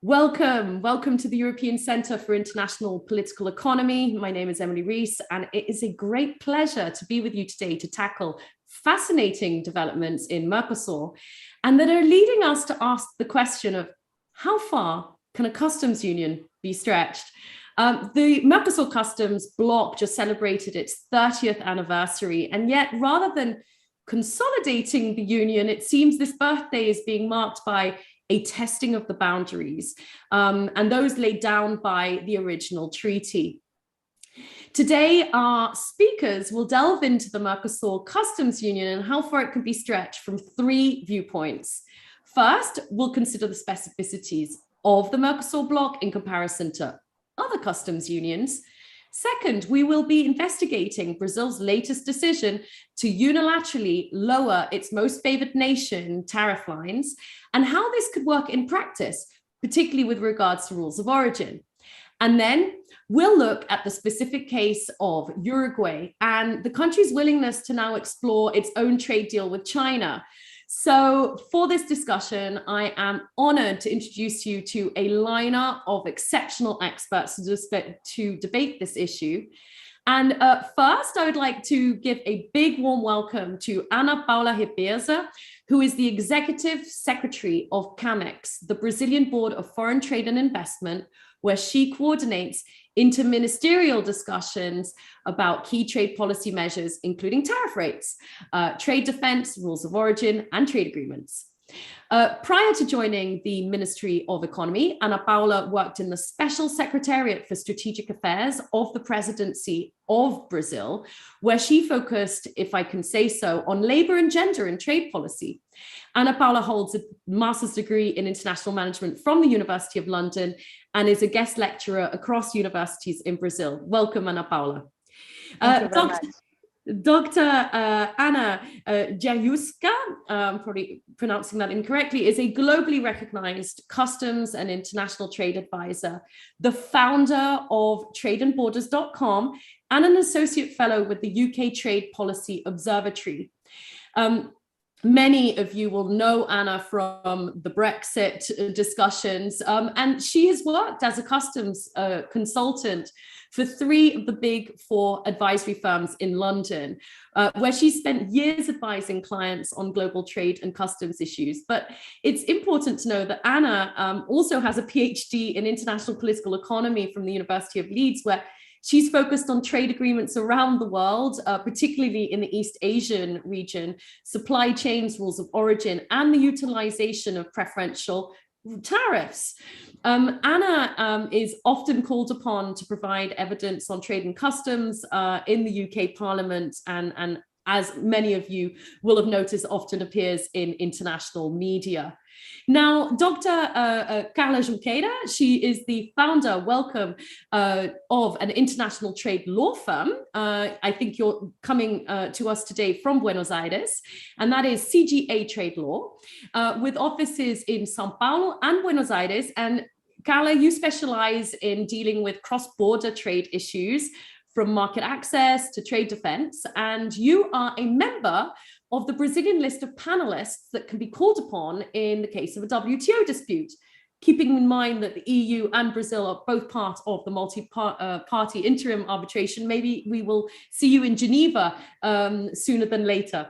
Welcome to the European Centre for International Political Economy. My name is Emily Rees, and it is a great pleasure to be with you today to tackle fascinating developments in Mercosur, and that are leading us to ask the question of how far can a customs union be stretched? The Mercosur Customs bloc just celebrated its 30th anniversary, and yet rather than consolidating the union, it seems this birthday is being marked by a testing of the boundaries, and those laid down by the original treaty. Today, our speakers will delve into the Mercosur Customs Union and how far it can be stretched from three viewpoints. First, we'll consider the specificities of the Mercosur bloc in comparison to other customs unions. Second, we will be investigating Brazil's latest decision to unilaterally lower its most favored nation tariff lines and how this could work in practice, particularly with regards to rules of origin. And then we'll look at the specific case of Uruguay and the country's willingness to now explore its own trade deal with China. So for this discussion, I am honored to introduce you to a lineup of exceptional experts to debate this issue. And first, I would like to give a big warm welcome to Ana Paula Ribeiro, who is the Executive Secretary of CAMEX, the Brazilian Board of Foreign Trade and Investment, where she coordinates interministerial discussions about key trade policy measures, including tariff rates, trade defense, rules of origin, and trade agreements. Prior to joining the Ministry of Economy, Ana Paula worked in the Special Secretariat for Strategic Affairs of the Presidency of Brazil, where she focused, if I can say so, on labor and gender and trade policy. Ana Paula holds a master's degree in international management from the University of London and is a guest lecturer across universities in Brazil. Welcome, Ana Paula. Dr. Anna Jajuska, probably pronouncing that incorrectly, is a globally recognized customs and international trade advisor, the founder of tradeandborders.com, and an associate fellow with the UK Trade Policy Observatory. Many of you will know Anna from the Brexit discussions, and she has worked as a customs consultant for three of the big four advisory firms in London, where she spent years advising clients on global trade and customs issues. But it's important to know that Anna also has a PhD in international political economy from the University of Leeds, where she's focused on trade agreements around the world, particularly in the East Asian region, supply chains, rules of origin, and the utilization of preferential tariffs. Anna is often called upon to provide evidence on trade and customs in the UK Parliament, and as many of you will have noticed, often appears in international media. Now, Dr. Carla Junqueira, she is the founder, welcome, of an international trade law firm. I think you're coming to us today from Buenos Aires, and that is CGA Trade Law, with offices in Sao Paulo and Buenos Aires. And Carla, you specialize in dealing with cross-border trade issues, from market access to trade defense, and you are a member of the Brazilian list of panelists that can be called upon in the case of a WTO dispute, keeping in mind that the EU and Brazil are both part of the multi-party interim arbitration. Maybe we will see you in Geneva sooner than later.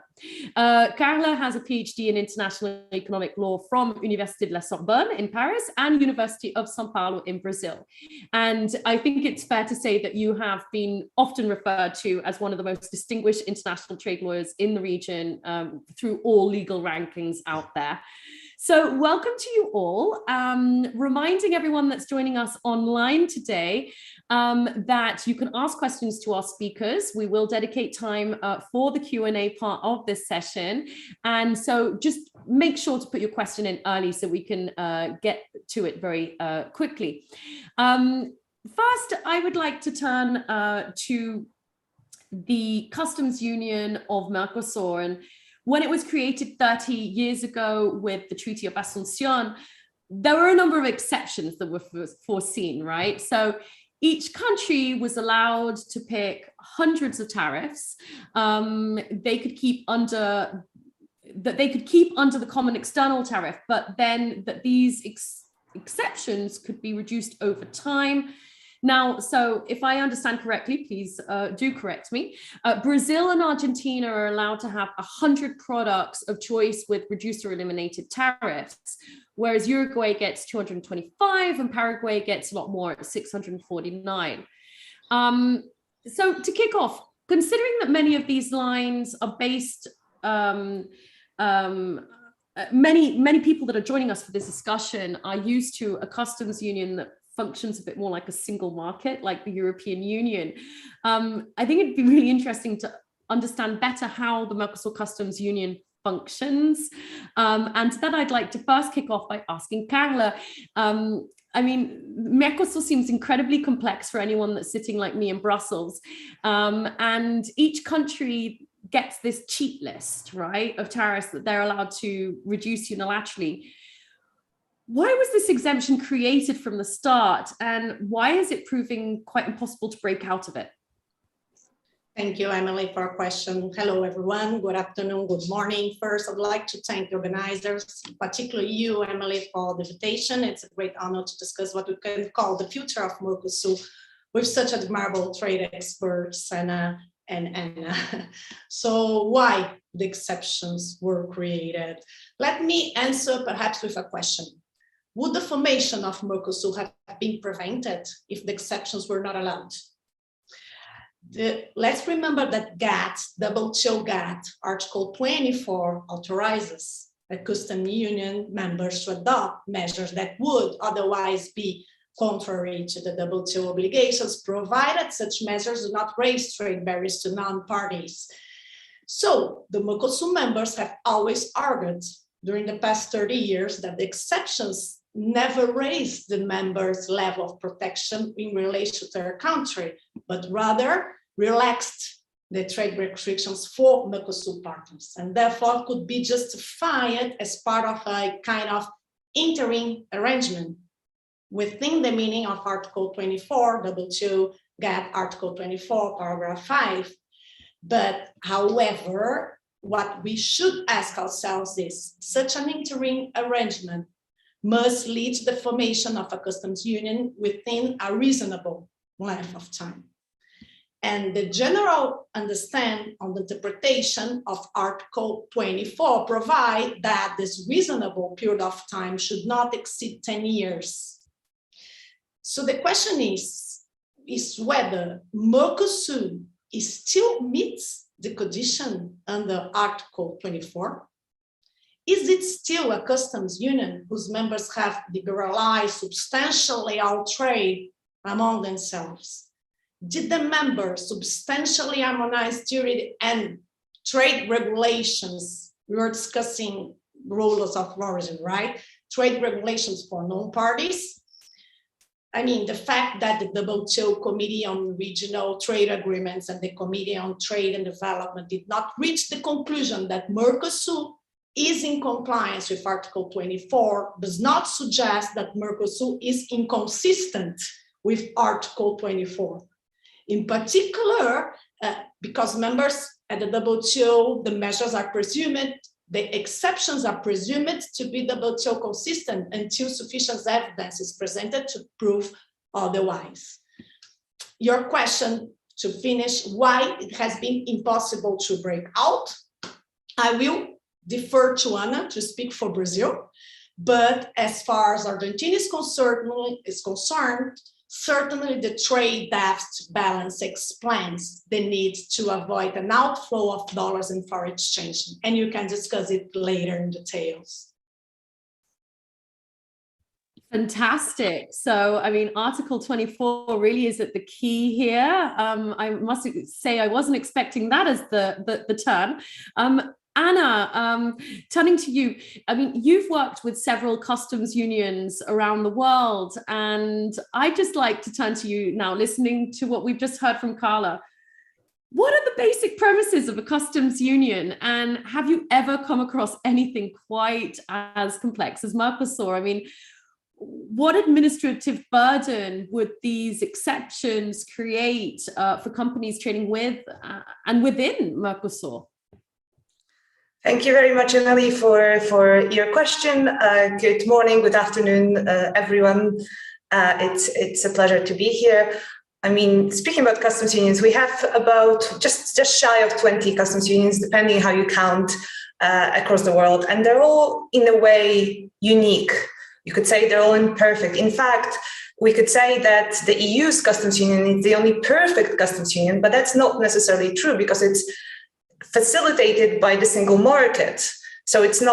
Carla has a PhD in international economic law from Université de la Sorbonne in Paris and University of Sao Paulo in Brazil. And I think it's fair to say that you have been often referred to as one of the most distinguished international trade lawyers in the region through all legal rankings out there. So welcome to you all. Reminding everyone that's joining us online today that you can ask questions to our speakers. We will dedicate time for the Q&A part of this session. And so just make sure to put your question in early so we can get to it very quickly. First, I would like to turn to the Customs Union of Mercosur. And when it was created 30 years ago with the Treaty of Asuncion, there were a number of exceptions that were foreseen, right? So each country was allowed to pick hundreds of tariffs they could keep under the common external tariff, but then that these exceptions could be reduced over time. Now, so if I understand correctly, please do correct me, Brazil and Argentina are allowed to have 100 products of choice with reduced or eliminated tariffs, whereas Uruguay gets 225 and Paraguay gets a lot more at 649. So to kick off, considering that many of these lines are based, many people that are joining us for this discussion are used to a customs union that functions a bit more like a single market, like the European Union. I think it'd be really interesting to understand better how the Mercosur Customs Union functions. And to that, I'd like to first kick off by asking Carla. I mean, Mercosur seems incredibly complex for anyone that's sitting like me in Brussels. And each country gets this cheat list, right, of tariffs that they're allowed to reduce unilaterally. Why was this exemption created from the start, and why is it proving quite impossible to break out of it? Thank you, Emily, for a question. Hello, everyone. Good afternoon, good morning. First, I'd like to thank the organizers, particularly you, Emily, for the invitation. It's a great honor to discuss what we can call the future of Mercosur with such admirable trade experts. So why the exceptions were created? Let me answer perhaps with a question. Would the formation of Mercosur have been prevented if the exceptions were not allowed? Let's remember that WTO GATT, Article 24, authorizes a customs union members to adopt measures that would otherwise be contrary to the WTO obligations, provided such measures do not raise trade barriers to non-parties. So the Mercosur members have always argued during the past 30 years that the exceptions never raised the members' level of protection in relation to their country, but rather relaxed the trade restrictions for Mercosur partners, and therefore could be justified as part of a kind of interim arrangement within the meaning of Article 24, WTO GATT Article 24, paragraph 5. But however, what we should ask ourselves is, such an interim arrangement must lead to the formation of a customs union within a reasonable length of time. And the general understanding on the interpretation of Article 24 provide that this reasonable period of time should not exceed 10 years. So the question is whether Mercosur still meets the condition under Article 24. Is it still a customs union whose members have liberalized substantially all trade among themselves? Did the members substantially harmonize duty and trade regulations? We were discussing rules of origin, right? Trade regulations for non-parties. I mean, the fact that the WTO Committee on Regional Trade Agreements and the Committee on Trade and Development did not reach the conclusion that Mercosur is in compliance with Article 24 does not suggest that Mercosur is inconsistent with Article 24. In particular, because members at the WTO, the measures are presumed, the exceptions are presumed to be WTO consistent until sufficient evidence is presented to prove otherwise. Your question, to finish, why it has been impossible to break out? I will defer to Ana to speak for Brazil, but as far as Argentina is concerned, certainly the trade deficit balance explains the need to avoid an outflow of dollars in foreign exchange, and you can discuss it later in details. Fantastic. So, I mean, Article 24 really is at the key here. I must say I wasn't expecting that as the turn. Ana, turning to you, I mean, you've worked with several customs unions around the world, and I'd just like to turn to you now, listening to what we've just heard from Carla. What are the basic premises of a customs union, and have you ever come across anything quite as complex as Mercosur? I mean, what administrative burden would these exceptions create for companies trading with and within Mercosur? Thank you very much, Emily, for your question. Good morning, good afternoon, everyone. It's a pleasure to be here. I mean, speaking about customs unions, we have about just shy of 20 customs unions, depending how you count, across the world, and they're all in a way unique. You could say they're all imperfect. In fact, we could say that the EU's customs union is the only perfect customs union, but that's not necessarily true because it's facilitated by the single market. So it's in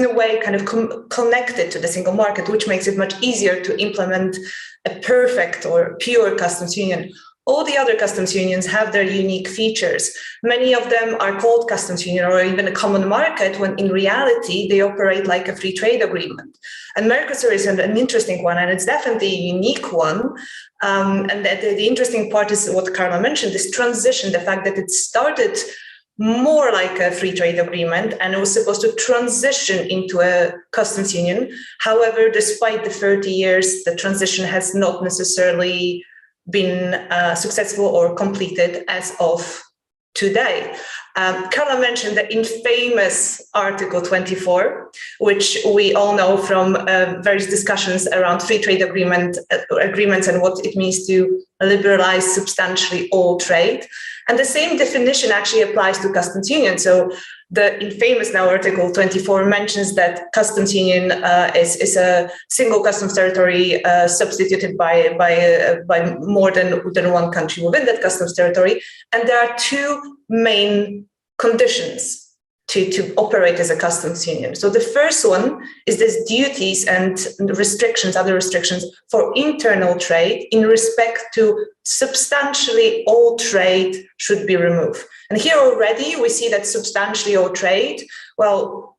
a way kind of connected to the single market, which makes it much easier to implement a perfect or pure customs union. All the other customs unions have their unique features. Many of them are called customs union or even a common market, when in reality they operate like a free trade agreement. And Mercosur is an interesting one, and it's definitely a unique one. And the interesting part is what Carla mentioned, this transition, the fact that it started more like a free trade agreement and it was supposed to transition into a customs union. However, despite the 30 years, the transition has not necessarily been successful or completed as of today. Carla mentioned the infamous Article 24, which we all know from various discussions around free trade agreements and what it means to liberalize substantially all trade. And the same definition actually applies to customs union. So the infamous now Article 24 mentions that customs union is a single customs territory substituted by more than one country within that customs territory. And there are two main conditions to operate as a customs union. So the first one is this duties and restrictions, other restrictions for internal trade in respect to substantially all trade should be removed. And here already we see that substantially all trade, well,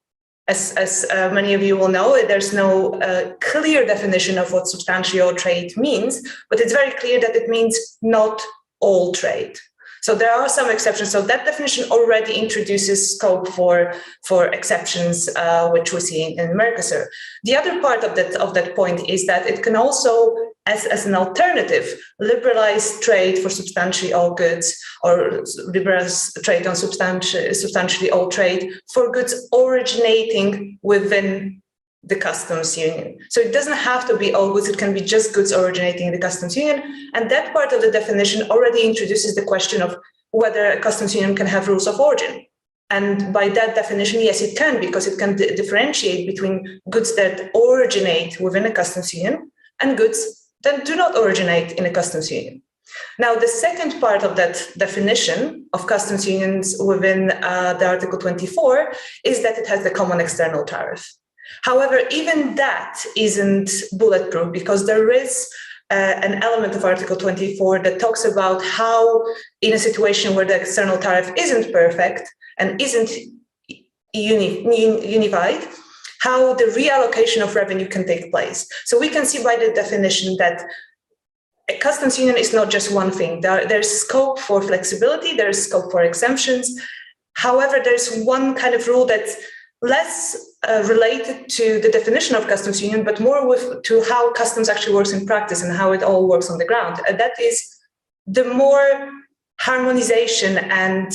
as many of you will know, there's no clear definition of what substantially all trade means, but it's very clear that it means not all trade. So there are some exceptions. So that definition already introduces scope for exceptions, which we see in Mercosur. The other part of that point is that it can also, as an alternative, liberalize trade for substantially all goods, or liberalize trade on substantially all trade for goods originating within the customs union. So it doesn't have to be all goods, it can be just goods originating in the customs union. And that part of the definition already introduces the question of whether a customs union can have rules of origin. And by that definition, yes, it can, because it can differentiate between goods that originate within a customs union and goods that do not originate in a customs union. Now, the second part of that definition of customs unions within the Article 24 is that it has the common external tariff. However, even that isn't bulletproof, because there is an element of Article 24 that talks about how, in a situation where the external tariff isn't perfect and isn't unified, how the reallocation of revenue can take place. So we can see by the definition that a customs union is not just one thing. There's scope for flexibility, there's scope for exemptions. However, there's one kind of rule that's less related to the definition of customs union, but more to how customs actually works in practice and how it all works on the ground. And that is, the more harmonization and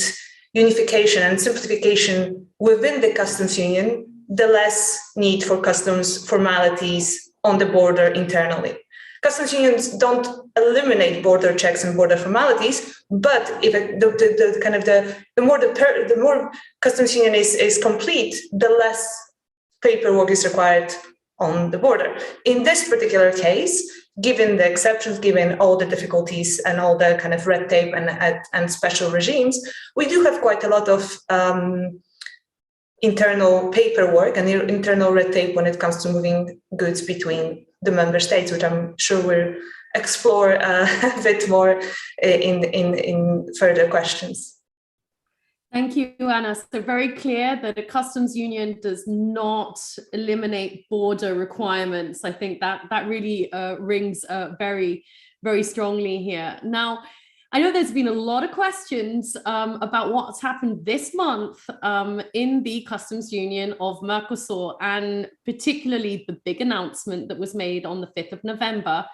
unification and simplification within the customs union, the less need for customs formalities on the border internally. Customs unions don't eliminate border checks and border formalities, but if the more customs union is complete, the less paperwork is required on the border. In this particular case, given the exceptions, given all the difficulties and all the kind of red tape and special regimes, we do have quite a lot of internal paperwork and internal red tape when it comes to moving goods between the member states, which I'm sure we'll explore a bit more in further questions. Thank you, Anna. So very clear that a customs union does not eliminate border requirements. I think that really rings very, very strongly here. Now, I know there's been a lot of questions about what's happened this month in the customs union of Mercosur, and particularly the big announcement that was made on the 5th of November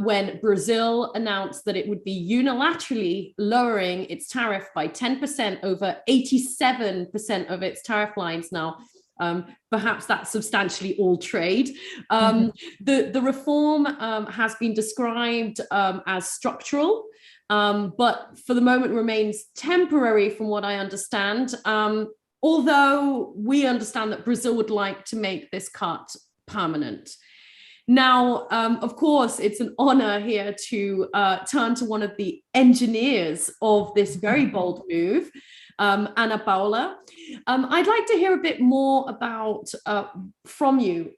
when Brazil announced that it would be unilaterally lowering its tariff by 10% over 87% of its tariff lines now. Perhaps that's substantially all trade. The reform has been described as structural, but for the moment remains temporary from what I understand, although we understand that Brazil would like to make this cut permanent. Now, of course, it's an honor here to turn to one of the engineers of this very bold move, Ana Paula. I'd like to hear a bit more about from you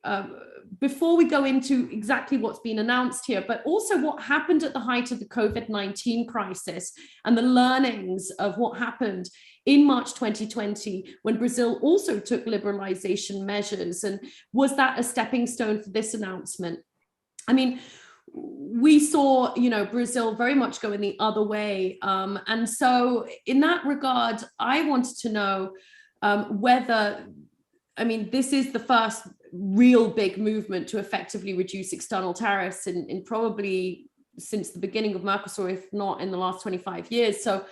before we go into exactly what's been announced here, but also what happened at the height of the COVID-19 crisis and the learnings of what happened in March 2020 when Brazil also took liberalization measures. And was that a stepping stone for this announcement? I mean, we saw, Brazil very much go in the other way. And so in that regard, I wanted to know whether, this is the first real big movement to effectively reduce external tariffs in probably since the beginning of Mercosur, if not in the last 25 years. So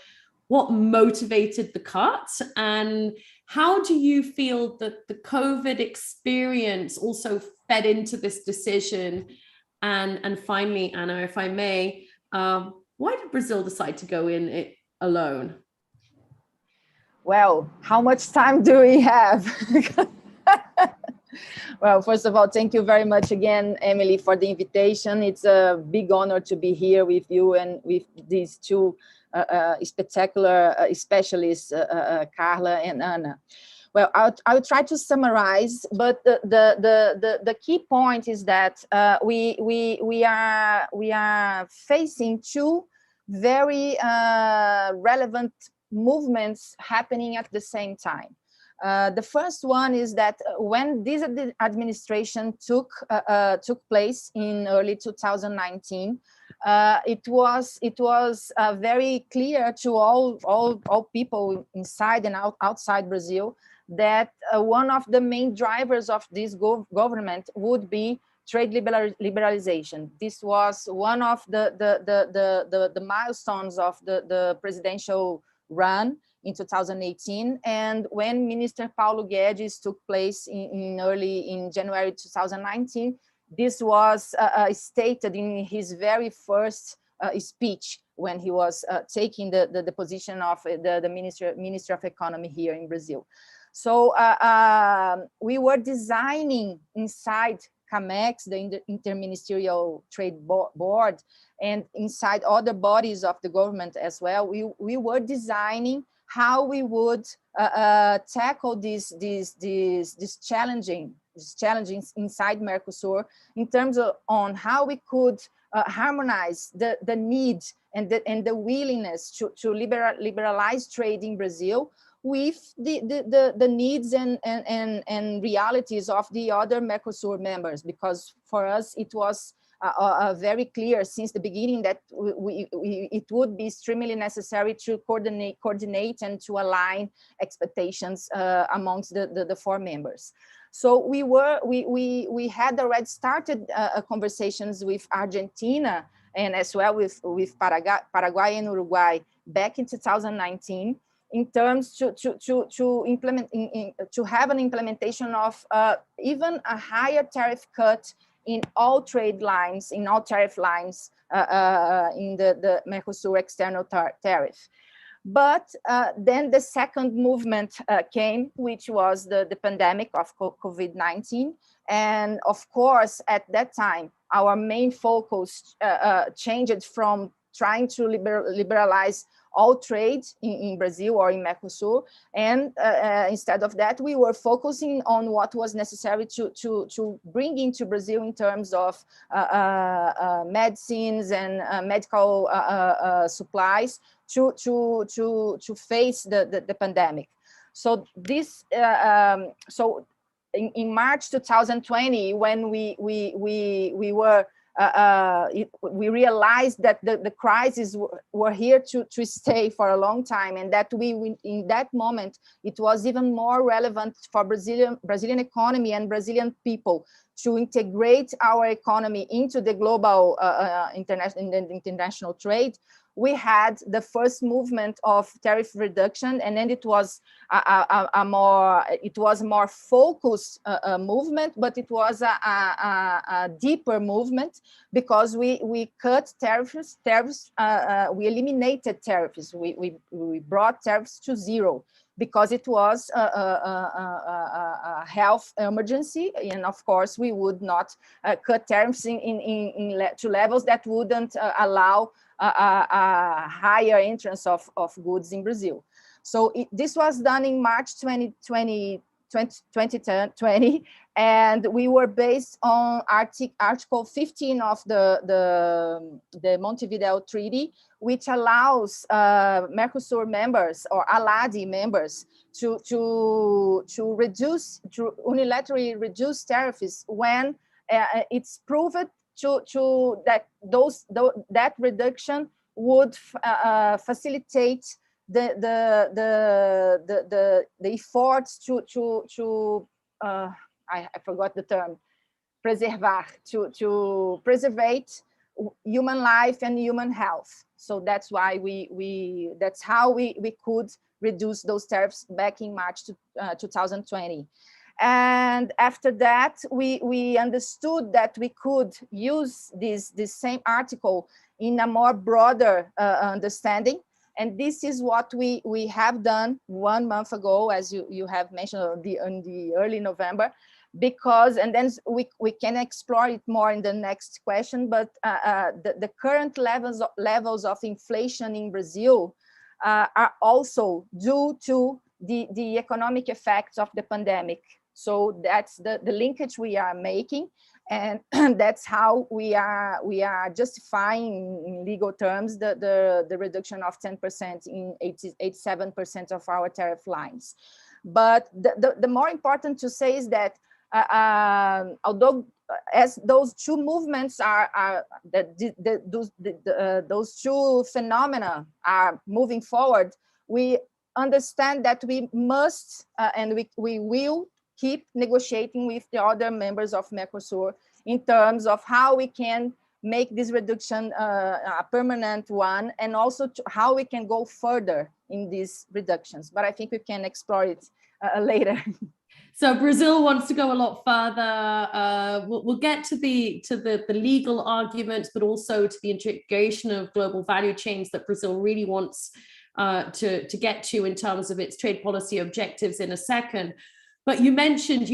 what motivated the cut, and how do you feel that the COVID experience also fed into this decision? And finally, Anna, if I may, why did Brazil decide to go in it alone? Well, how much time do we have? Well, first of all, thank you very much again, Emily, for the invitation. It's a big honor to be here with you and with these two spectacular specialists, Carla and Anna. Well, I'll try to summarize, but the key point is that we are facing two very relevant movements happening at the same time. The first one is that when this administration took place in early 2019, it was very clear to all people inside and outside Brazil that one of the main drivers of this government would be trade liberalization. This was one of the milestones of the presidential run in 2018, and when Minister Paulo Guedes took place in January 2019, this was stated in his very first speech when he was taking the position of the Minister of Economy here in Brazil. So we were designing inside CAMEX, the Interministerial Trade Board, and inside other bodies of the government as well, we were designing how we would tackle these challenges inside Mercosur in terms of on how we could harmonize the need and the willingness to liberalize trade in Brazil with the needs and realities of the other Mercosur members, because for us it was very clear since the beginning that it would be extremely necessary to coordinate and to align expectations amongst the four members. So we had already started conversations with Argentina and as well with Paraguay and Uruguay back in 2019 in terms to implement to have an implementation of even a higher tariff cut in all trade lines, in all tariff lines in the Mercosur external tariff. But then the second movement came, which was the pandemic of COVID-19. And of course, at that time, our main focus changed from trying to liberalize all trade in Brazil or in Mercosur. And instead of that, we were focusing on what was necessary to bring into Brazil in terms of medicines and medical supplies to face the pandemic. So this, so in March 2020, when we were we realized that the crises were here to stay for a long time, and that in that moment it was even more relevant for Brazilian economy and Brazilian people to integrate our economy into the global international trade, we had the first movement of tariff reduction, and then it was a more focused movement, but it was a deeper movement, because we cut tariffs. We eliminated tariffs. We brought tariffs to zero, because it was a health emergency, and of course we would not cut tariffs to levels that wouldn't allow a higher entrance of goods in Brazil. So this was done in March 2020, and we were based on Article 15 of the Montevideo Treaty, which allows Mercosur members or ALADI members to unilaterally reduce tariffs when it's proven that reduction would facilitate the efforts to I forgot the term, preservar, to preserve human life and human health. So that's why that's how we could reduce those tariffs back in March 2020. And after that, we understood that we could use this same article in a more broader understanding. And this is what we have done 1 month ago, as you have mentioned, in the early November, because, and then we can explore it more in the next question, but the current levels of inflation in Brazil are also due to the economic effects of the pandemic. So that's the linkage we are making, and that's how we are justifying in legal terms the reduction of 10% in 87% of our tariff lines. But the more important to say is that although as those two movements those two phenomena are moving forward, we understand that we must and we will keep negotiating with the other members of Mercosur in terms of how we can make this reduction a permanent one, and also how we can go further in these reductions. But I think we can explore it later. So Brazil wants to go a lot further. We'll get to the legal arguments, but also to the integration of global value chains that Brazil really wants to get to in terms of its trade policy objectives in a second. But you mentioned,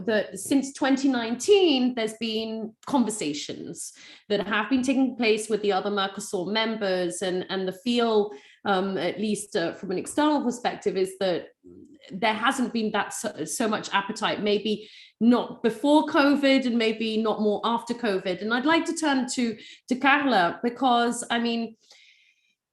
that since 2019, there's been conversations that have been taking place with the other Mercosur members, and the feel, at least from an external perspective, is that there hasn't been that so much appetite, maybe not before COVID and maybe not more after COVID. And I'd like to turn to Carla, because, I mean,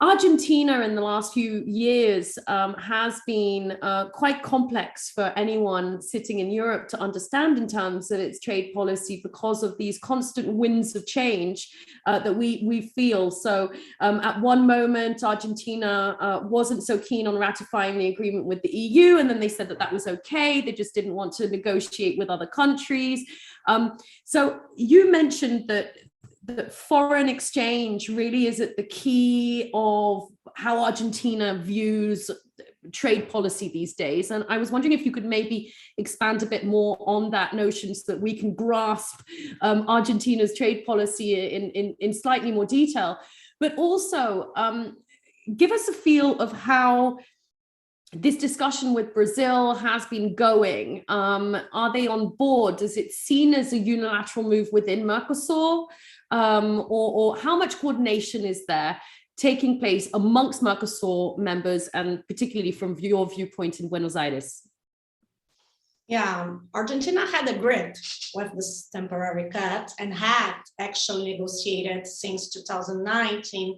Argentina in the last few years has been quite complex for anyone sitting in Europe to understand in terms of its trade policy, because of these constant winds of change that we feel. So at one moment, Argentina wasn't so keen on ratifying the agreement with the EU, and then they said that was okay. They just didn't want to negotiate with other countries. So you mentioned that foreign exchange really is at the key of how Argentina views trade policy these days. And I was wondering if you could maybe expand a bit more on that notion, so that we can grasp Argentina's trade policy in slightly more detail, but also give us a feel of how this discussion with Brazil has been going. Are they on board? Is it seen as a unilateral move within Mercosur? Or how much coordination is there taking place amongst Mercosur members, and particularly from your viewpoint in Buenos Aires? Yeah, Argentina had agreed with this temporary cut and had actually negotiated since 2019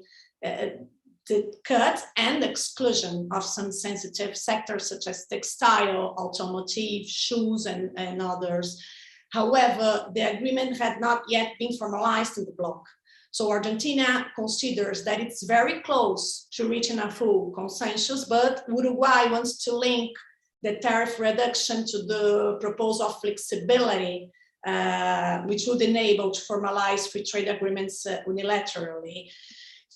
the cut and exclusion of some sensitive sectors such as textile, automotive, shoes, and others. However, the agreement had not yet been formalized in the bloc. So Argentina considers that it's very close to reaching a full consensus, but Uruguay wants to link the tariff reduction to the proposal of flexibility which would enable to formalize free trade agreements unilaterally.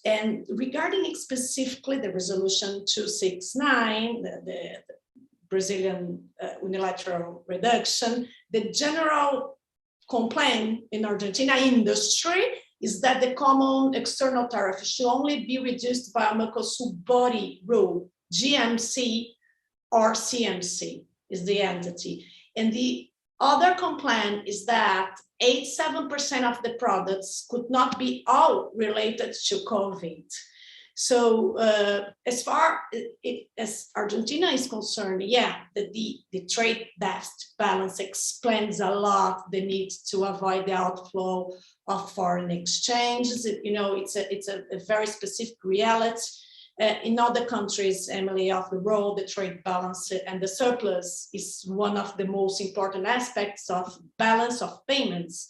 And regarding specifically the resolution 269, the Brazilian unilateral reduction, the general complaint in Argentina industry is that the common external tariff should only be reduced by a Mercosur body rule, GMC or CMC is the entity. And the other complaint is that 87% of the products could not be all related to COVID. So as far as Argentina is concerned, yeah, the trade deficit balance explains a lot the need to avoid the outflow of foreign exchanges. It's a very specific reality. In other countries, Emily, of the world, the trade balance and the surplus is one of the most important aspects of balance of payments.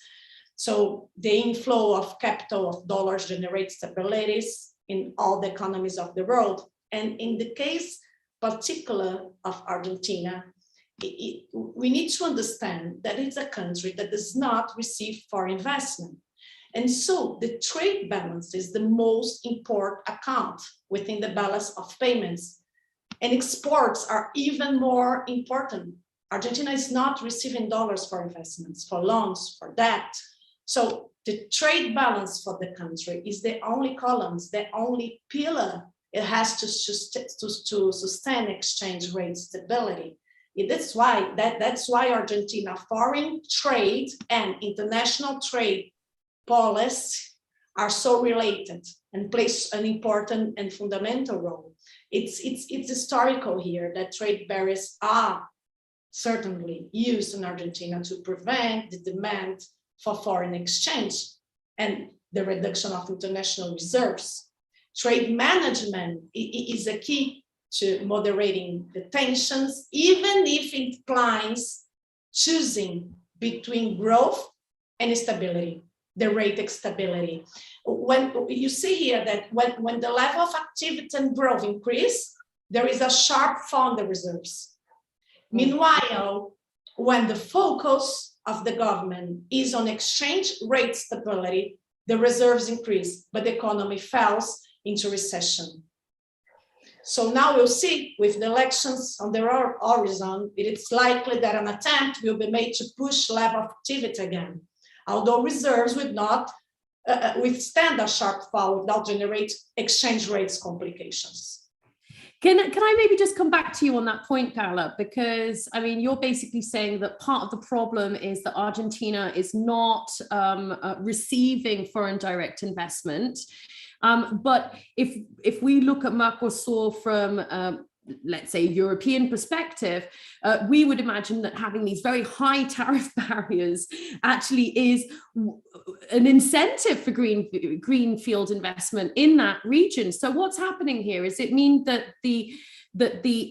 So the inflow of capital of dollars generates stabilities in all the economies of the world. And in the case particular of Argentina, we need to understand that it's a country that does not receive foreign investment. And so the trade balance is the most important account within the balance of payments. And exports are even more important. Argentina is not receiving dollars for investments, for loans, for debt. So the trade balance for the country is the only column, the only pillar it has to sustain exchange rate stability. That's why Argentina foreign trade and international trade policy are so related and plays an important and fundamental role. It's historical here that trade barriers are certainly used in Argentina to prevent the demand for foreign exchange and the reduction of international reserves. Trade management is a key to moderating the tensions, even if it implies choosing between growth and stability, the rate stability. When you see here that when the level of activity and growth increase, there is a sharp fall in the reserves. Meanwhile, when the focus of the government is on exchange rate stability, the reserves increase, but the economy falls into recession. So now we'll see with the elections on the horizon, it's likely that an attempt will be made to push level of activity again, although reserves would not withstand a sharp fall without generate exchange rates complications. Can I maybe just come back to you on that point, Paola? Because, I mean, you're basically saying that part of the problem is that Argentina is not receiving foreign direct investment. But if we look at Mercosur from, let's say, European perspective, we would imagine that having these very high tariff barriers actually is an incentive for greenfield investment in that region. So what's happening here? Is it mean that the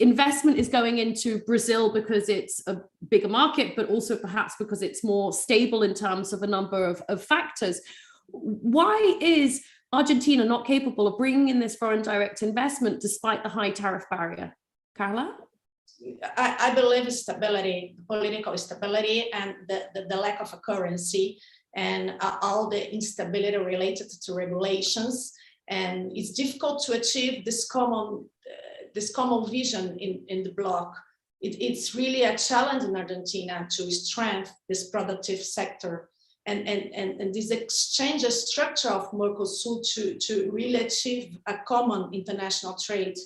investment is going into Brazil because it's a bigger market, but also perhaps because it's more stable in terms of a number of factors? Why is Argentina not capable of bringing in this foreign direct investment despite the high tariff barrier? Carla? I believe stability, political stability, and the lack of a currency, and all the instability related to regulations. And it's difficult to achieve this common vision in the bloc. It's really a challenge in Argentina to strengthen this productive sector. And this exchange structure of Mercosur to really achieve a common international trade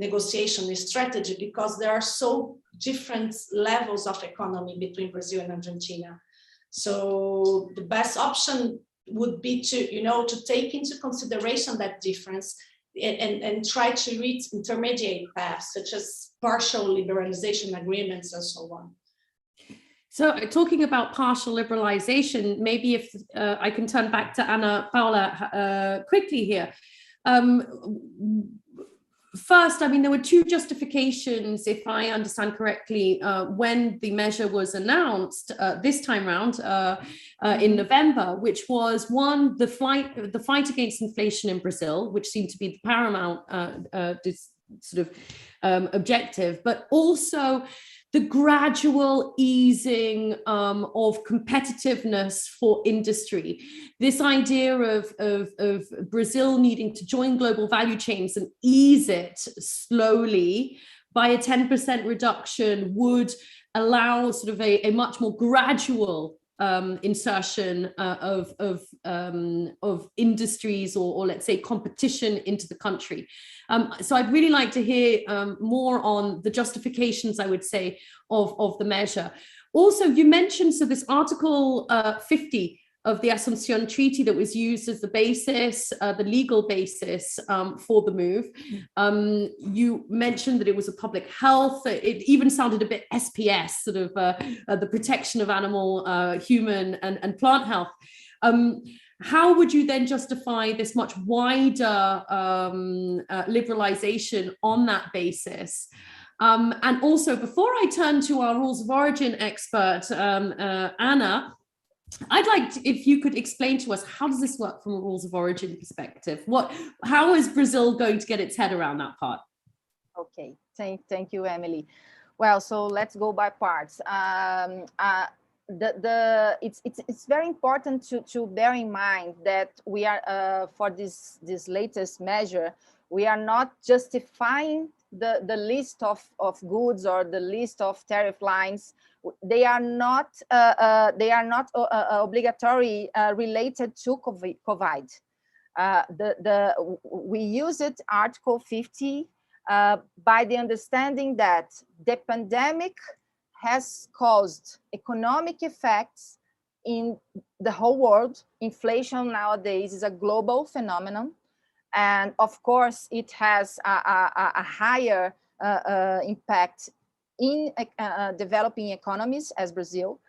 negotiation strategy, because there are so different levels of economy between Brazil and Argentina. So the best option would be to take into consideration that difference and try to reach intermediate paths, such as partial liberalization agreements and so on. So talking about partial liberalization, maybe if I can turn back to Ana Paula quickly here. First, I mean, there were two justifications, if I understand correctly, when the measure was announced this time round in November, which was one, the fight against inflation in Brazil, which seemed to be the paramount objective, but also the gradual easing of competitiveness for industry. This idea of Brazil needing to join global value chains and ease it slowly by a 10% reduction would allow sort of a much more gradual insertion of industries or let's say competition into the country. So I'd really like to hear more on the justifications, I would say, of the measure. Also, you mentioned, so this Article 50 of the Asunción Treaty that was used as the basis, the legal basis for the move. You mentioned that it was a public health. It even sounded a bit SPS, sort of the protection of animal, human and plant health. How would you then justify this much wider liberalization on that basis? And also, before I turn to our rules of origin expert, Anna, I'd like to, if you could explain to us, how does this work from a rules of origin perspective? How is Brazil going to get its head around that part? Okay, thank you, Emily. Well, so let's go by parts. It's very important to bear in mind that we are for this latest measure, we are not justifying the list of goods or the list of tariff lines. They are not obligatory related to COVID. We use it Article 50 by the understanding that the pandemic has caused economic effects in the whole world. Inflation nowadays is a global phenomenon. And of course, it has a higher impact in developing economies as Brazil.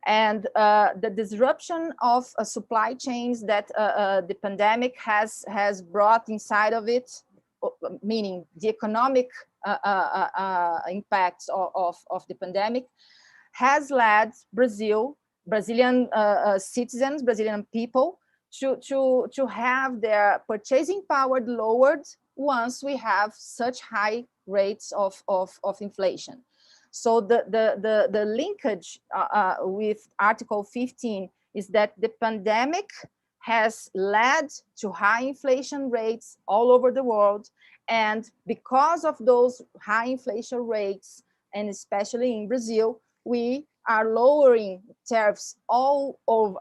And the disruption of supply chains that the pandemic has brought inside of it, meaning the economic impacts of the pandemic, has led Brazilian citizens, Brazilian people, to have their purchasing power lowered once we have such high rates of inflation. So the linkage with Article 15 is that the pandemic has led to high inflation rates all over the world. And because of those high inflation rates, and especially in Brazil, we are lowering tariffs all over.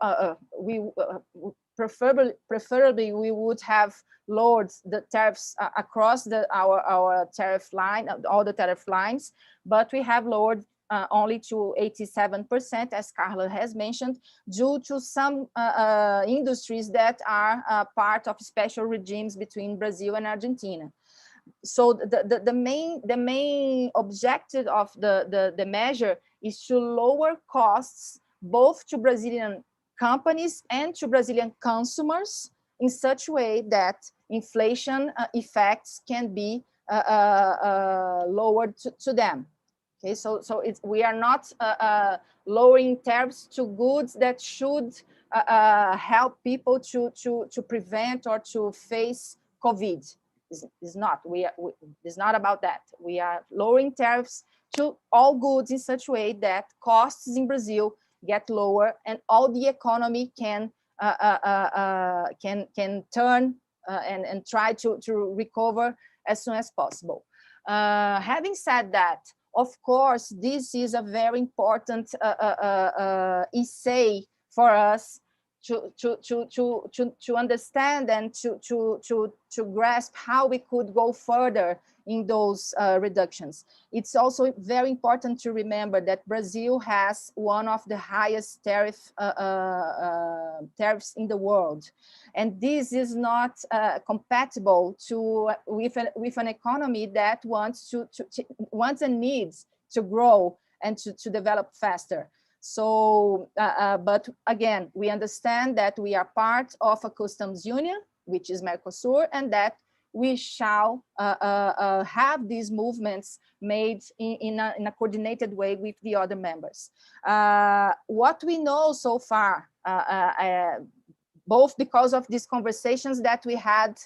Preferably, we would have lowered the tariffs across our tariff line, all the tariff lines, but we have lowered only to 87%, as Carla has mentioned, due to some industries that are part of special regimes between Brazil and Argentina. So the main objective of the measure is to lower costs both to Brazilian companies and to Brazilian consumers in such a way that inflation effects can be lowered to them. Okay, so we are not lowering tariffs to goods that should help people to prevent or to face COVID. It's not. It's not about that. We are lowering tariffs to all goods in such a way that costs in Brazil get lower and all the economy can turn and try to recover as soon as possible. Having said that, of course, this is a very important essay for us to understand and to grasp how we could go further in those reductions. It's also very important to remember that Brazil has one of the highest tariffs in the world, and this is not compatible with an economy that wants and needs to grow and to develop faster. So, but again, we understand that we are part of a customs union, which is Mercosur, and that we shall have these movements made in a coordinated way with the other members. What we know so far, both because of these conversations that we had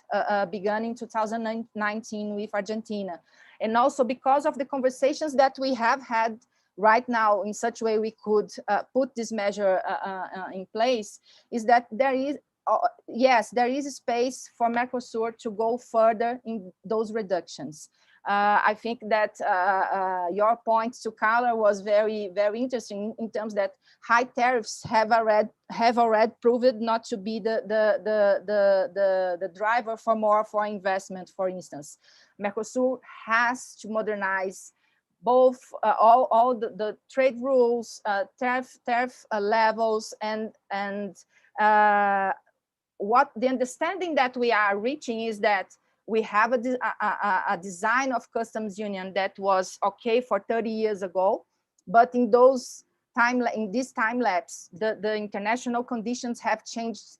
begun in 2019 with Argentina, and also because of the conversations that we have had right now in such a way we could put this measure in place is that there is, yes, there is space for Mercosur to go further in those reductions. I think that your point to Carla was very, very interesting in terms that high tariffs have already proved not to be the driver for more for investment. For instance, Mercosur has to modernize both all the trade rules, tariff levels, and what the understanding that we are reaching is that we have a design of customs union that was okay for 30 years ago, but in this time lapse, the international conditions have changed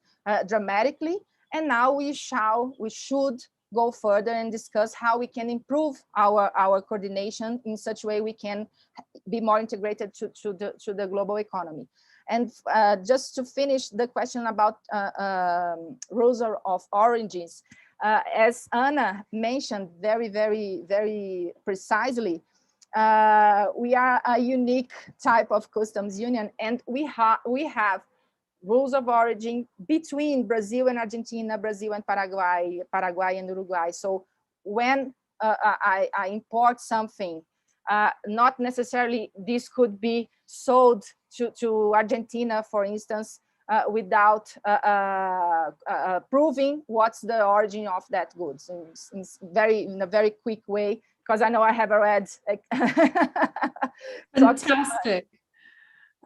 dramatically, and now we should go further and discuss how we can improve our coordination in such a way we can be more integrated to the global economy. And just to finish the question about rules of origins, as Anna mentioned very, very, very precisely, we are a unique type of customs union, and we have rules of origin between Brazil and Argentina, Brazil and Paraguay, Paraguay and Uruguay. So when I import something, not necessarily this could be sold to Argentina, for instance, without proving what's the origin of that goods in a very quick way, because I know I have read. Fantastic.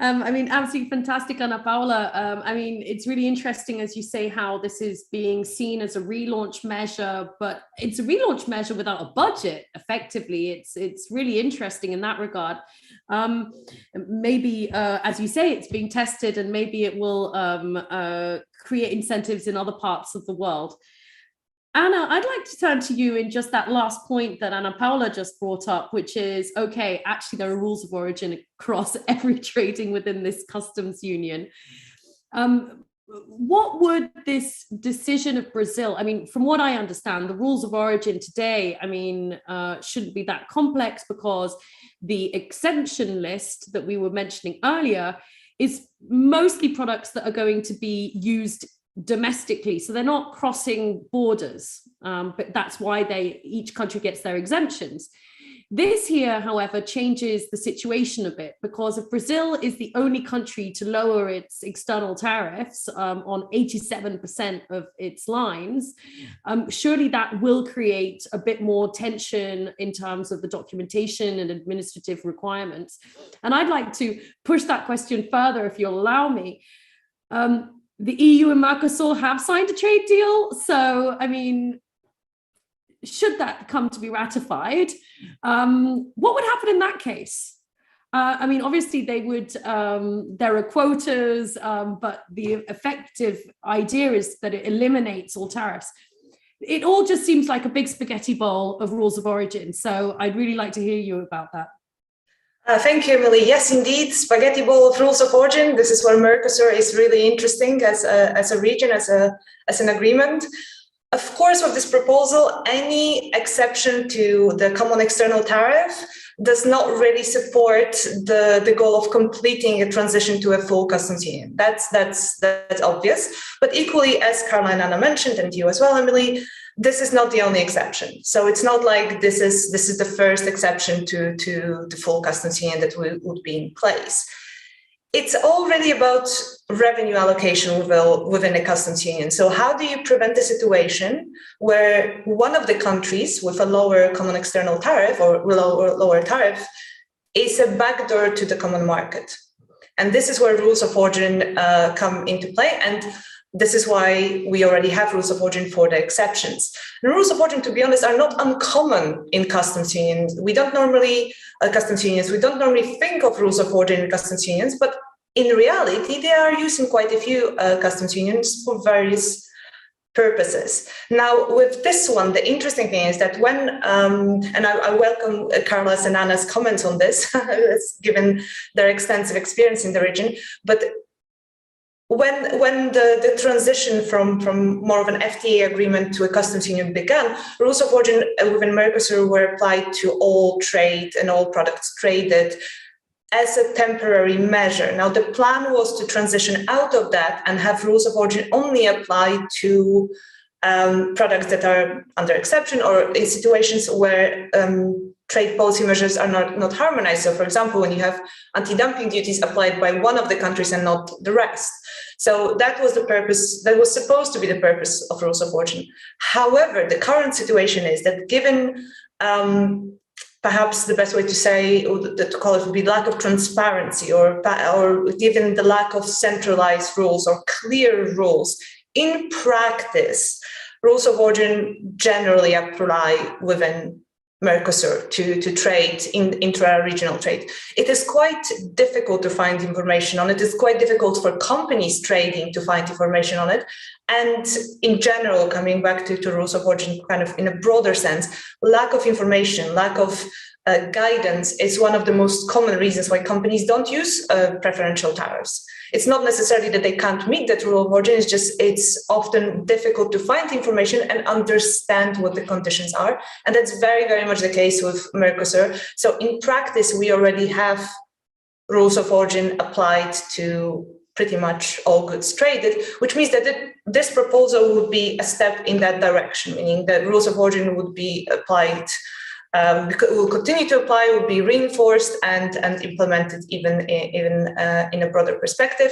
I mean, absolutely fantastic, Ana Paula. I mean, it's really interesting, as you say, how this is being seen as a relaunch measure, but it's a relaunch measure without a budget, effectively. It's really interesting in that regard. Maybe, as you say, it's being tested, and maybe it will create incentives in other parts of the world. Anna, I'd like to turn to you in just that last point that Ana Paula just brought up, which is, okay, actually there are rules of origin across every trading within this customs union. What would this decision of Brazil, I mean, from what I understand, the rules of origin today, I mean, shouldn't be that complex, because the exemption list that we were mentioning earlier is mostly products that are going to be used domestically, so they're not crossing borders, but that's why each country gets their exemptions. This here, however, changes the situation a bit, because if Brazil is the only country to lower its external tariffs on 87% of its lines, surely that will create a bit more tension in terms of the documentation and administrative requirements. And I'd like to push that question further, if you'll allow me. The EU and Mercosur have signed a trade deal. So, I mean, should that come to be ratified, what would happen in that case? I mean, obviously they would, there are quotas, but the effective idea is that it eliminates all tariffs. It all just seems like a big spaghetti bowl of rules of origin. So I'd really like to hear you about that. Thank you, Emily. Yes, indeed, spaghetti bowl of rules of origin. This is where Mercosur is really interesting as a region, as an agreement. Of course, with this proposal, any exception to the common external tariff does not really support the goal of completing a transition to a full customs union. That's obvious. But equally, as Carla and Anna mentioned, and you as well, Emily, this is not the only exception. So it's not like this is the first exception to the full customs union that would be in place. It's already about revenue allocation within a customs union. So how do you prevent a situation where one of the countries with a lower common external tariff or lower tariff is a backdoor to the common market? And this is where rules of origin come into play. And this is why we already have rules of origin for the exceptions. The rules of origin, to be honest, are not uncommon in customs unions. We don't normally think of rules of origin in customs unions, but in reality, they are used in quite a few customs unions for various purposes. Now, with this one, the interesting thing is that when, and I welcome Carla's and Anna's comments on this, given their extensive experience in the region, but when the transition from more of an FTA agreement to a customs union began, rules of origin within Mercosur were applied to all trade and all products traded as a temporary measure. Now, the plan was to transition out of that and have rules of origin only apply to products that are under exception or in situations where trade policy measures are not harmonized. So, for example, when you have anti-dumping duties applied by one of the countries and not the rest. So that was the purpose, that was supposed to be the purpose of rules of origin. However, the current situation is that given perhaps the best way to say, or to call it, would be lack of transparency, or given the lack of centralized rules or clear rules, in practice, rules of origin generally apply within Mercosur to trade in intra-regional trade. It is quite difficult to find information on it. It's quite difficult for companies trading to find information on it. And in general, coming back to rules of origin kind of in a broader sense, lack of information, lack of guidance is one of the most common reasons why companies don't use preferential tariffs. It's not necessarily that they can't meet that rule of origin, it's just it's often difficult to find information and understand what the conditions are. And that's very, very much the case with Mercosur. So in practice, we already have rules of origin applied to pretty much all goods traded, which means that this proposal would be a step in that direction, meaning that rules of origin would be applied, will continue to apply, will be reinforced and implemented even in a broader perspective.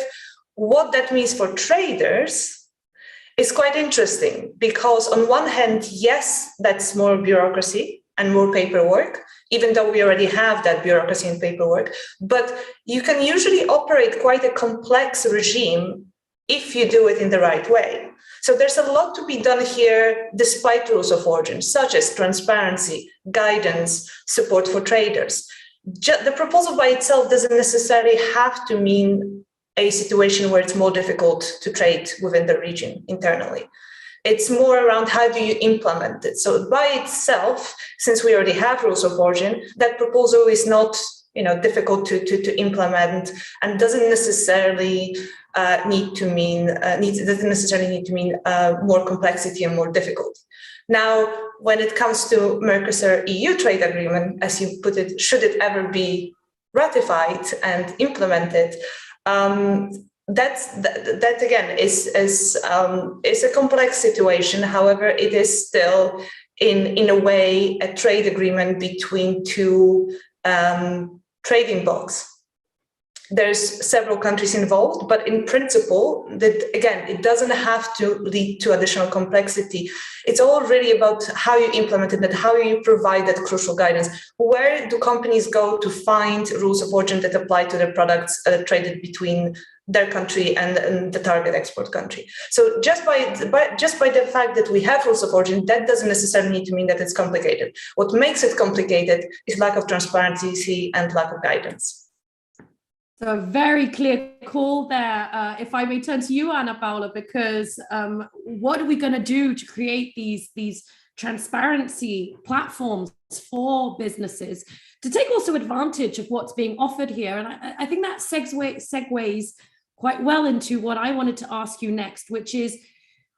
What that means for traders is quite interesting, because on one hand, yes, that's more bureaucracy and more paperwork, even though we already have that bureaucracy and paperwork, but you can usually operate quite a complex regime if you do it in the right way. So there's a lot to be done here despite rules of origin, such as transparency, guidance, support for traders. The proposal by itself doesn't necessarily have to mean a situation where it's more difficult to trade within the region internally. It's more around how do you implement it. So by itself, since we already have rules of origin, that proposal is not difficult to implement and doesn't necessarily need to mean more complexity and more difficulty. Now, when it comes to Mercosur EU trade agreement, as you put it, should it ever be ratified and implemented, that again is a complex situation. However, it is still in a way a trade agreement between two trading blocs. There's several countries involved, but in principle, that again, it doesn't have to lead to additional complexity. It's all really about how you implement it and how you provide that crucial guidance. Where do companies go to find rules of origin that apply to their products traded between their country and the target export country? So just by the fact that we have rules of origin, that doesn't necessarily need to mean that it's complicated. What makes it complicated is lack of transparency and lack of guidance. So a very clear call there. If I may turn to you, Ana Paula, because what are we going to do to create these transparency platforms for businesses to take also advantage of what's being offered here? And I think that segues quite well into what I wanted to ask you next, which is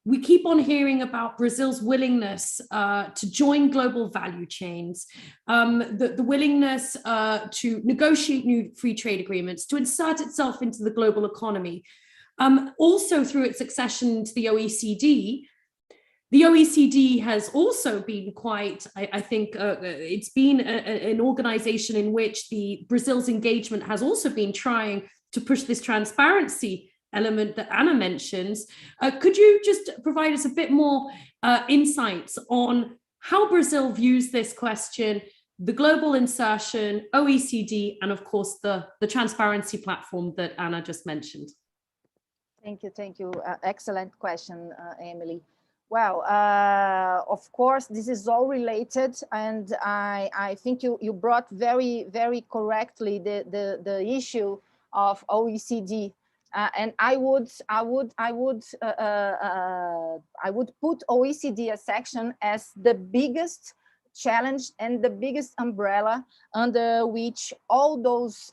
we keep on hearing about Brazil's willingness to join global value chains, the willingness to negotiate new free trade agreements, to insert itself into the global economy. Also through its accession to the OECD. The OECD has also been quite, I think, it's been an organization in which Brazil's engagement has also been trying to push this transparency element that Ana mentions. Could you just provide us a bit more insights on how Brazil views this question, the global insertion, OECD, and of course the transparency platform that Ana just mentioned? Thank you. Excellent question, Emily. Well, of course, this is all related, and I think you brought very, very correctly the issue of OECD. And I would put OECD section as the biggest challenge and the biggest umbrella under which all those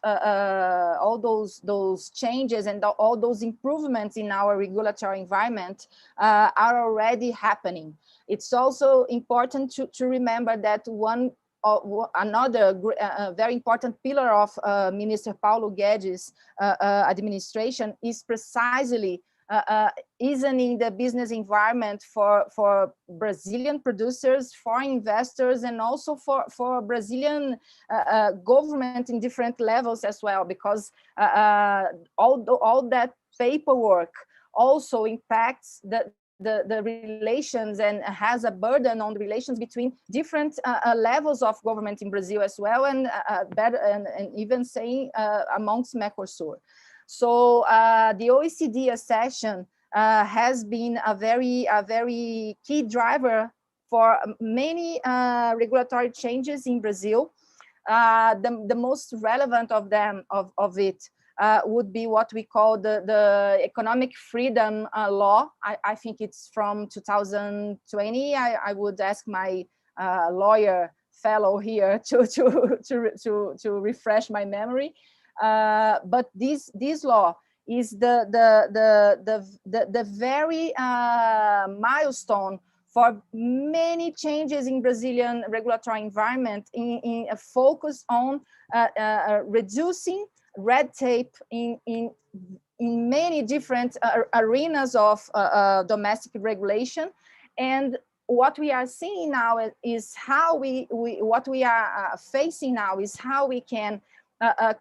changes and all those improvements in our regulatory environment are already happening. It's also important to remember that one another very important pillar of Minister Paulo Guedes' administration is precisely easing the business environment for Brazilian producers, foreign investors, and also for Brazilian government in different levels as well, because all that paperwork also impacts the relations and has a burden on the relations between different levels of government in Brazil as well, and better and even saying amongst Mercosur. So the OECD accession has been a very key driver for many regulatory changes in Brazil. The most relevant of them of it would be what we call the economic freedom law. I think it's from 2020. I would ask my lawyer fellow here to refresh my memory. But this law is the very milestone for many changes in Brazilian regulatory environment in a focus on reducing red tape in many different arenas of domestic regulation. And what we are seeing now is how what we are facing now is how we can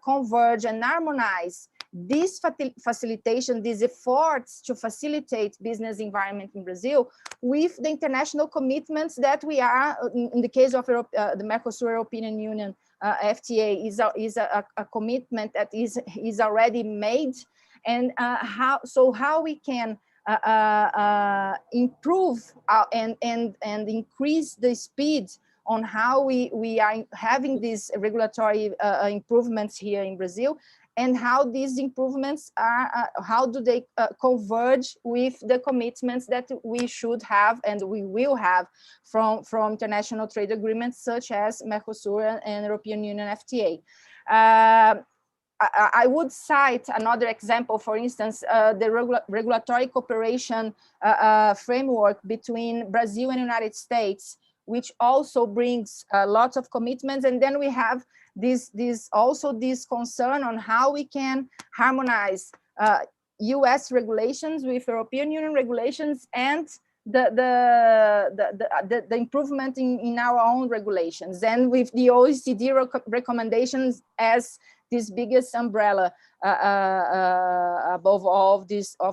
converge and harmonize this facilitation, these efforts to facilitate business environment in Brazil with the international commitments that we are, in the case of Europe, the Mercosur European Union FTA is a commitment that is already made, and how we can improve and increase the speed on how we are having these regulatory improvements here in Brazil, and how these improvements are, how do they converge with the commitments that we should have and we will have from international trade agreements such as Mercosur and European Union FTA. I would cite another example, for instance, the regulatory cooperation framework between Brazil and the United States, which also brings lots of commitments. And then we have this concern on how we can harmonize US regulations with European Union regulations and the improvement in our own regulations, and with the OECD recommendations as this biggest umbrella above all of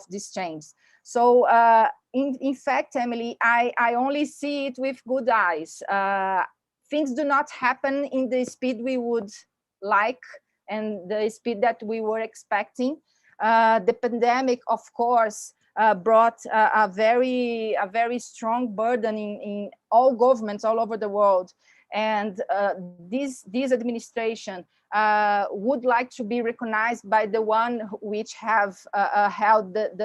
these changes. So in fact, Emily, I only see it with good eyes. Things do not happen in the speed we would like and the speed that we were expecting. The pandemic, of course, brought a very strong burden in all governments all over the world. And this administration would like to be recognized by the one which have held the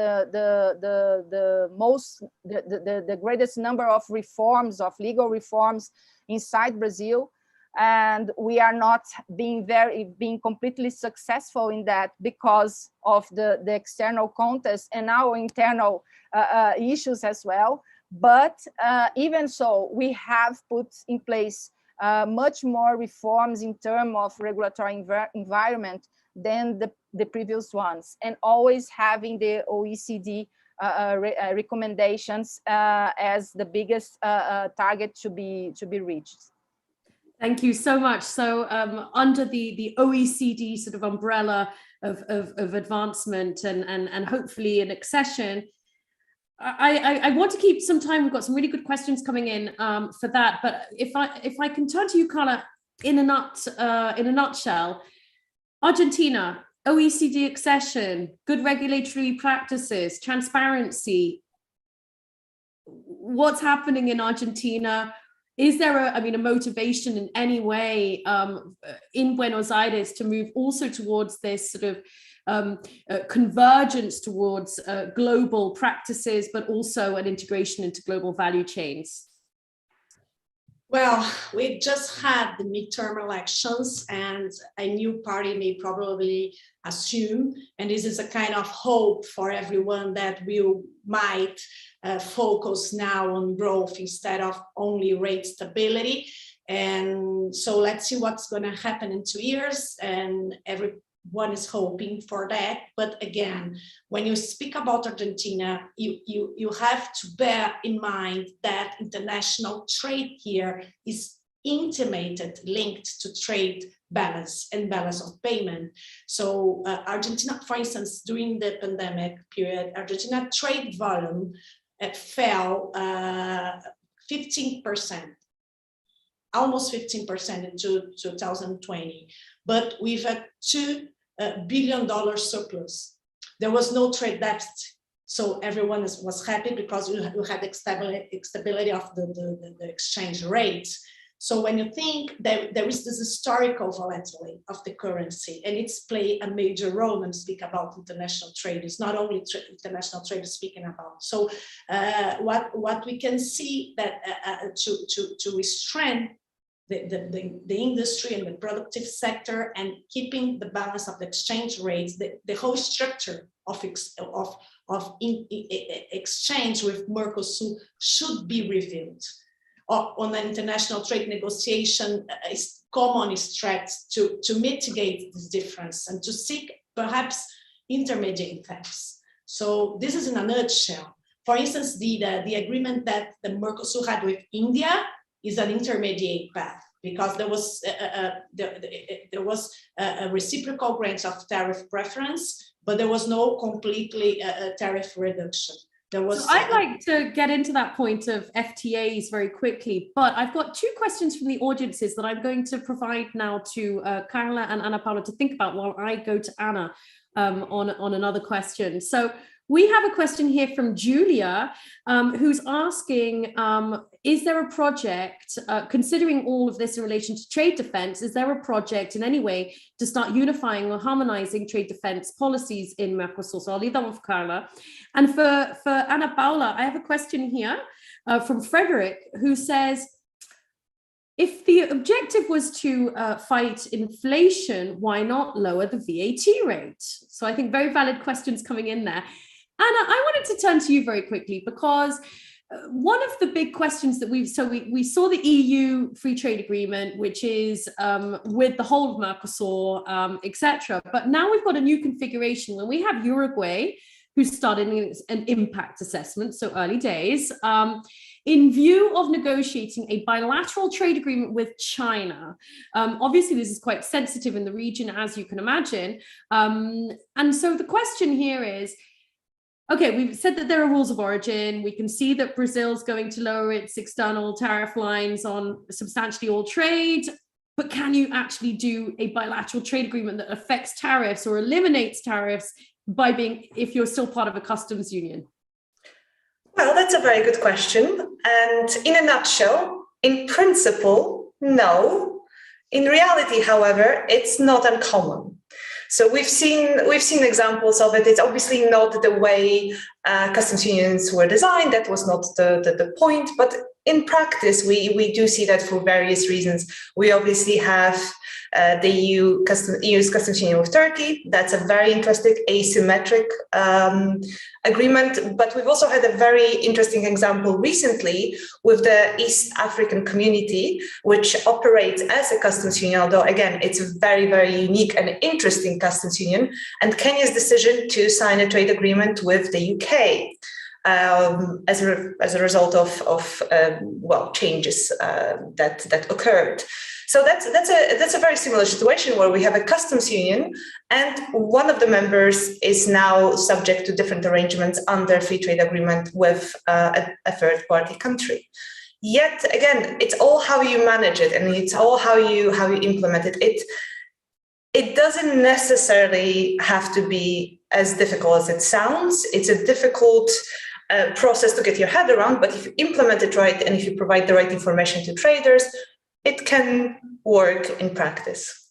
greatest number of reforms, of legal reforms inside Brazil. And we are not being completely successful in that because of the external context and our internal issues as well. But even so, we have put in place much more reforms in terms of regulatory environment than the previous ones, and always having the OECD recommendations as the biggest target to be reached. Thank you so much. So under the OECD sort of umbrella of advancement and hopefully an accession, I want to keep some time. We've got some really good questions coming in for that. But if I can turn to you, Carla, in a nutshell, Argentina, OECD accession, good regulatory practices, transparency. What's happening in Argentina? Is there a motivation in any way in Buenos Aires to move also towards this sort of convergence towards global practices, but also an integration into global value chains? Well, we just had the midterm elections, and a new party may probably assume, and this is a kind of hope for everyone that we might focus now on growth instead of only rate stability. And so let's see what's going to happen in 2 years, and everyone is hoping for that. But again, when you speak about Argentina, you have to bear in mind that international trade here is intimated, linked to trade balance and balance of payment. So Argentina, for instance, during the pandemic period, Argentina trade volume fell 15%, almost 15% in 2020, but with a $2 billion surplus. There was no trade deficit. So everyone was happy because we had stability of the exchange rate. So when you think that there is this historical volatility of the currency, and it's play a major role when we speak about international trade, it's not only international trade we're speaking about. So what we can see that to restrain the industry and the productive sector and keeping the balance of the exchange rates, the whole structure of exchange with Mercosur should be reviewed. On an international trade negotiation, is common threats to mitigate this difference and to seek perhaps intermediate paths. So this is in a nutshell. For instance, the agreement that the Mercosur had with India is an intermediate path, because there was a reciprocal grant of tariff preference, but there was no completely tariff reduction. So I'd like to get into that point of FTAs very quickly, but I've got two questions from the audiences that I'm going to provide now to Carla and Ana Paula to think about while I go to Anna on another question. So we have a question here from Julia, who's asking, is there a project, considering all of this in relation to trade defense, is there a project in any way to start unifying or harmonizing trade defense policies in Mercosur? So I'll leave that one for Carla. And for Ana Paula, I have a question here from Frederick, who says, if the objective was to fight inflation, why not lower the VAT rate? So I think very valid questions coming in there. Anna, I wanted to turn to you very quickly, because one of the big questions that we saw the EU free trade agreement, which is with the whole of Mercosur, etc. But now we've got a new configuration when we have Uruguay, who's started an impact assessment, so early days, in view of negotiating a bilateral trade agreement with China. Obviously, this is quite sensitive in the region, as you can imagine. And so the question here is, okay, we've said that there are rules of origin. We can see that Brazil's going to lower its external tariff lines on substantially all trade, but can you actually do a bilateral trade agreement that affects tariffs or eliminates tariffs by if you're still part of a customs union? Well, that's a very good question. And in a nutshell, in principle, no. In reality, however, it's not uncommon. So we've seen examples of it. It's obviously not the way customs unions were designed. That was not the point. But in practice, we do see that for various reasons. We obviously have the EU's customs union with Turkey. That's a very interesting asymmetric agreement. But we've also had a very interesting example recently with the East African community, which operates as a customs union, although again, it's a very, very unique and interesting customs union. And Kenya's decision to sign a trade agreement with the UK. As a result of changes that occurred. So that's a very similar situation where we have a customs union and one of the members is now subject to different arrangements under free trade agreement with a third party country. Yet again, it's all how you manage it and it's all how you implement it. It doesn't necessarily have to be as difficult as it sounds. It's a difficult process to get your head around, but if you implement it right and if you provide the right information to traders, it can work in practice.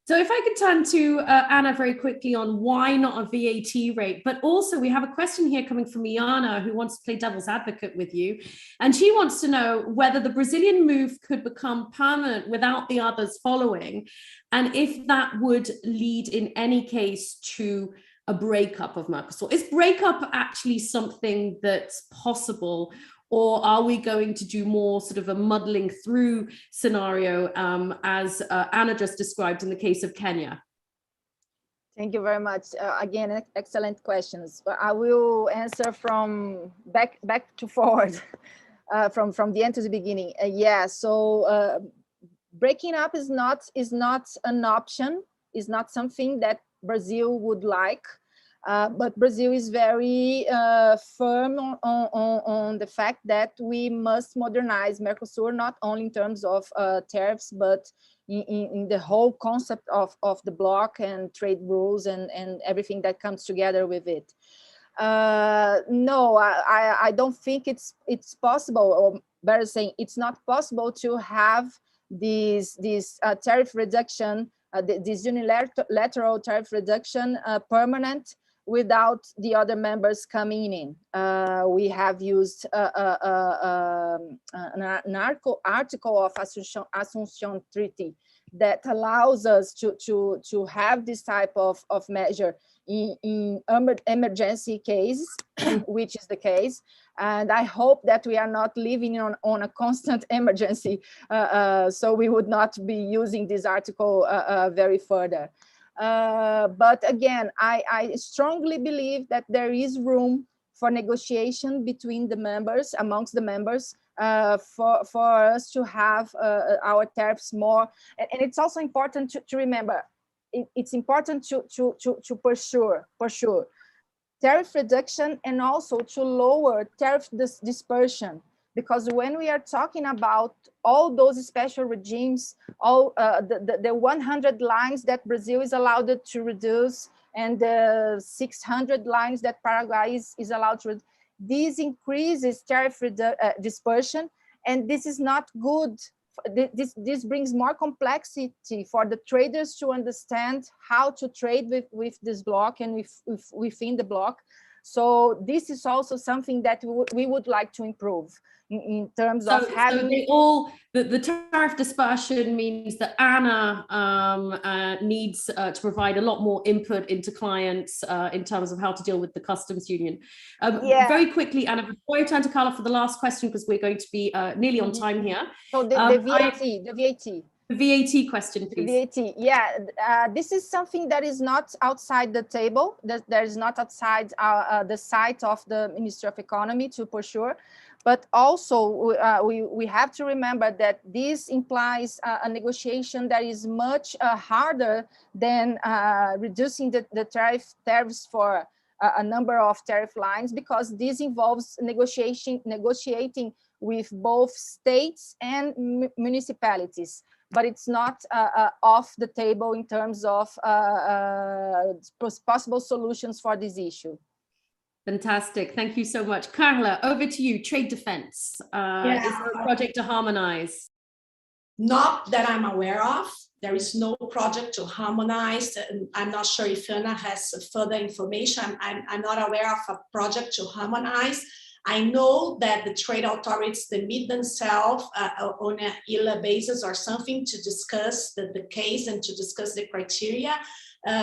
So if I could turn to Anna very quickly on why not a VAT rate, but also we have a question here coming from Iana who wants to play devil's advocate with you. And she wants to know whether the Brazilian move could become permanent without the others following, and if that would lead in any case to a breakup of Mercosur. Is breakup actually something that's possible, Or are we going to do more sort of a muddling through scenario as Anna just described in the case of Kenya? Thank you very much. Again, excellent questions. I will answer from back to forward, from the end to the beginning. Yeah, so breaking up is not an option, is not something that Brazil would like. But Brazil is very firm on the fact that we must modernize Mercosur, not only in terms of tariffs, but in the whole concept of the bloc and trade rules and everything that comes together with it. No, I don't think it's possible, or better saying, it's not possible to have this tariff reduction, this unilateral tariff reduction permanent without the other members coming in. We have used an article of Assumption Treaty that allows us to have this type of measure in emergency cases, which is the case. And I hope that we are not living on a constant emergency, so we would not be using this article very further. But again, I strongly believe that there is room for negotiation between the members, amongst the members, for us to have our tariffs more. And it's also important to remember, it's important to pursue tariff reduction and also to lower tariff dispersion. Because when we are talking about all those special regimes, all the 100 lines that Brazil is allowed to reduce and the 600 lines that Paraguay is allowed to reduce, this increases tariff dispersion, and this is not good. This brings more complexity for the traders to understand how to trade with this bloc and within the bloc. So this is also something that we would like to improve in terms of having. So the tariff dispersion means that Anna needs to provide a lot more input into clients in terms of how to deal with the customs union. Very quickly, Anna, before I turn to Carla for the last question, because we're going to be nearly on time here. So the VAT. The VAT question, please. VAT, yeah. This is something that is not outside the table. That is not outside the site of the Ministry of Economy, to for sure. But also, we have to remember that this implies a negotiation that is much harder than reducing the tariffs for a number of tariff lines, because this involves negotiating with both states and municipalities. But it's not off the table in terms of possible solutions for this issue. Fantastic. Thank you so much. Carla, over to you. Trade defense. Is there a project to harmonize? Not that I'm aware of. There is no project to harmonize. I'm not sure if Anna has further information. I'm not aware of a project to harmonize. I know that the trade authorities, they meet themselves on a yearly basis or something to discuss the case and to discuss the criteria.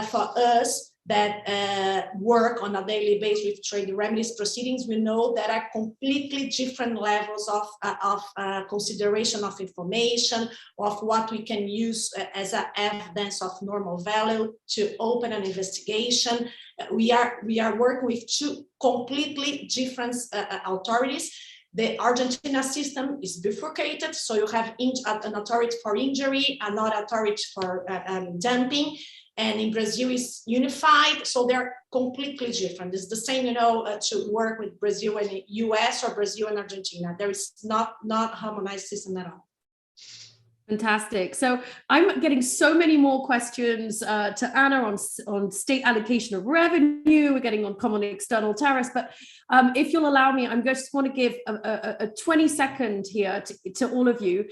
For us that work on a daily basis with trade remedies proceedings, we know there are completely different levels of consideration of information, of what we can use as an evidence of normal value to open an investigation. We are working with two completely different authorities. The Argentina system is bifurcated, so you have an authority for injury, another authority for dumping, and in Brazil is unified, so they're completely different. It's the same, to work with Brazil and the US or Brazil and Argentina. There is not harmonized system at all. Fantastic. So I'm getting so many more questions to Anna on state allocation of revenue. We're getting on common external tariffs, but if you'll allow me, I'm just want to give a 20-second here to all of you.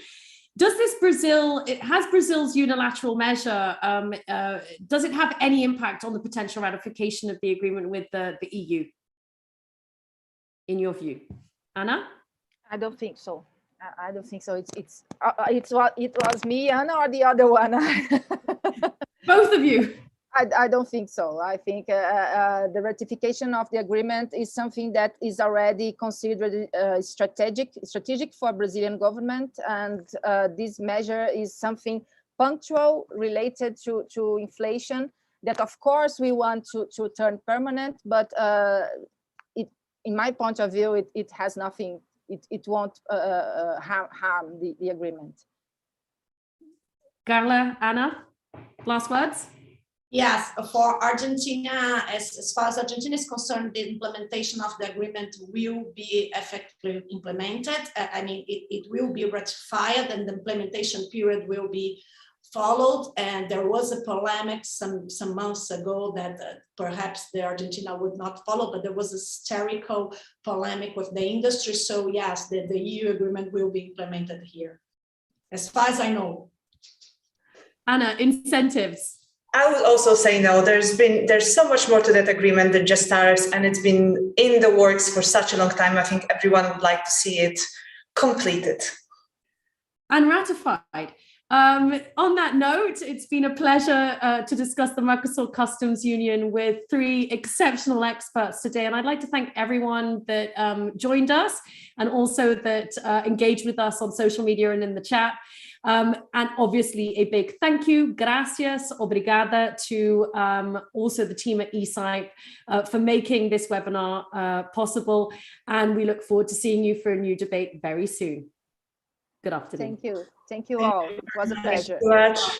Does Brazil's unilateral measure, does it have any impact on the potential ratification of the agreement with the EU, in your view? Anna? I don't think so. I don't think so. It was me, Anna, or the other one? Both of you. I don't think so. I think the ratification of the agreement is something that is already considered strategic for Brazilian government, and this measure is something punctual related to inflation that, of course, we want to turn permanent, but in my point of view, it has nothing. It won't harm the agreement. Carla, Anna, last words? Yes, for Argentina, as far as Argentina is concerned, the implementation of the agreement will be effectively implemented. I mean, it will be ratified and the implementation period will be followed. And there was a polemic some months ago that perhaps the Argentina would not follow, but there was a hysterical polemic with the industry. So yes, the EU agreement will be implemented here, as far as I know. Anna, incentives. I would also say no. There's so much more to that agreement than just tariffs, and it's been in the works for such a long time. I think everyone would like to see it completed and ratified. On that note, it's been a pleasure to discuss the Mercosur Customs Union with three exceptional experts today. And I'd like to thank everyone that joined us and also that engaged with us on social media and in the chat. And obviously a big thank you, gracias, obrigada, to also the team at ECIPE for making this webinar possible. And we look forward to seeing you for a new debate very soon. Good afternoon. Thank you. Thank you all. It was a pleasure. Thank you so much.